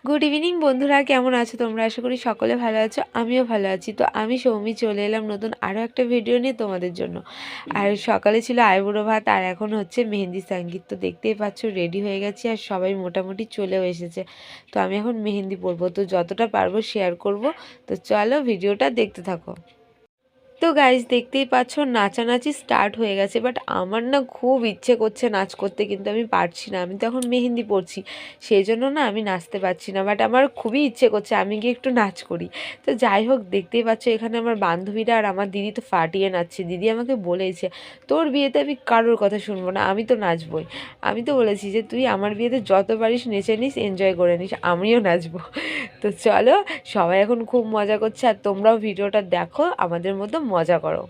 Good evening বন্ধুরা, কেমন আছো তোমরা? আশা করি সকলে ভালো আছো, আমিও ভালো আছি। তো আমি সৌমি চলে এলাম নতুন আরও একটা ভিডিও নিয়ে তোমাদের জন্য। আর সকালে ছিল আইবুড়ো ভাত, আর এখন হচ্ছে মেহেন্দি সঙ্গীত। তো দেখতেই পাচ্ছ রেডি হয়ে গেছি, আর সবাই মোটামুটি চলেও এসেছে। তো আমি এখন মেহেন্দি পরবো, তো যতটা পারবো শেয়ার করব। তো চলো ভিডিওটা দেখতে থাকো। তো গাইজ দেখতেই পাচ্ছ নাচানাচি স্টার্ট হয়ে গেছে, বাট আমার না খুব ইচ্ছে করছে নাচ করতে, কিন্তু আমি পারছি না। আমি তো এখন মেহেন্দি পরছি, সেই জন্য না আমি নাচতে পারছি না, বাট আমার খুবই ইচ্ছে করছে আমি গিয়ে একটু নাচ করি। তো যাই হোক, দেখতেই পাচ্ছ এখানে আমার বান্ধবীরা আর আমার দিদি তো ফাটিয়ে নাচছে। দিদি আমাকে বলেছে তোর বিয়েতে আমি কারোর কথা শুনবো না, আমি তো নাচবই। আমি তো বলেছি যে তুই আমার বিয়েতে যত পারিস নেচে নিস, এনজয় করে নিস, আমিও নাচবো। তো চলো, সবাই এখন খুব মজা করছে, আর তোমরাও ভিডিওটা দেখো, আমাদের মতো মজা করো।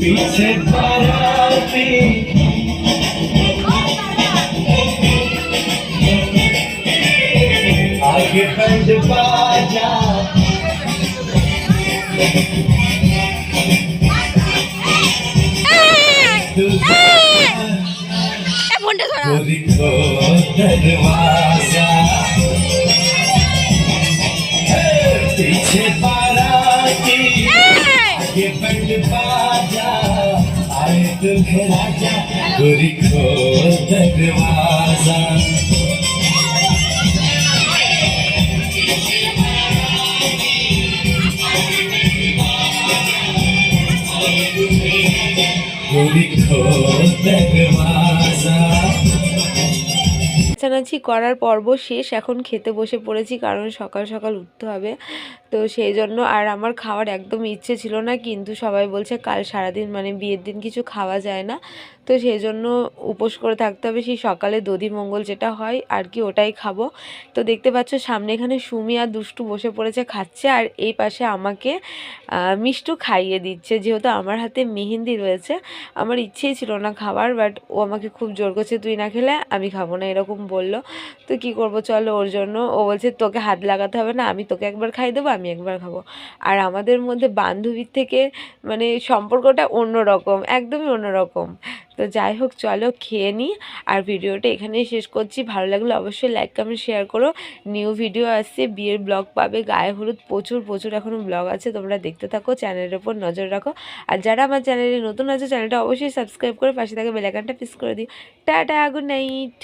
पीछे बाराती आगे बंद बाजा दरवाजा पीछे बाराती आगे बंद बाजा आए तो राजा गोरी खोल दरवाजा गोरी खोल दरवाजा। নাচানাচি করার পর্ব শেষ, এখন খেতে বসে পড়েছি, কারণ সকাল সকাল উঠতে হবে। তো সেই জন্য, আর আমার খাওয়ার একদম ইচ্ছে ছিল না, কিন্তু সবাই বলছে কাল সারাদিন মানে বিয়ের দিন কিছু খাওয়া যায় না, তো সেই জন্য উপোস করে থাকতে হবে। সেই সকালে দধি মঙ্গল যেটা হয় আর কি, ওটাই খাবো। তো দেখতে পাচ্ছ সামনে এখানে সুমি আর দুষ্টু বসে পড়েছে খাচ্ছে, আর এই পাশে আমাকে মিষ্টু খাইয়ে দিচ্ছে, যেহেতু আমার হাতে মেহেন্দি রয়েছে। আমার ইচ্ছেই ছিল না খাবার, বাট ও আমাকে খুব জোর করছে, তুই না খেলে আমি খাবো না, এরকম বললো। তো কি করব, চলো ওর জন্য। ও বলছে তোকে হাত লাগাতে হবে না, আমি তোকে একবার খাই দেবো, আমি একবার খাবো। আর আমাদের মধ্যে বান্ধবীর থেকে মানে সম্পর্কটা অন্যরকম, একদমই অন্যরকম। তো যাই হোক চলো খেয়ে নিই, আর ভিডিওটা এখানেই শেষ করছি। ভালো লাগলে অবশ্যই লাইক কমেন্ট শেয়ার করো। নিউ ভিডিও আসছে, বিয়ের ব্লগ পাবে, গায়ে হলুদ প্রচুর প্রচুর এখনও ব্লগ আছে, তোমরা দেখতে থাকো, চ্যানেলের ওপর নজর রাখো। আর যারা আমার চ্যানেলে নতুন আছে চ্যানেলটা অবশ্যই সাবস্ক্রাইব করে পাশে থাকা বেল আইকনটা প্রেস করে দিও। Tata, good night.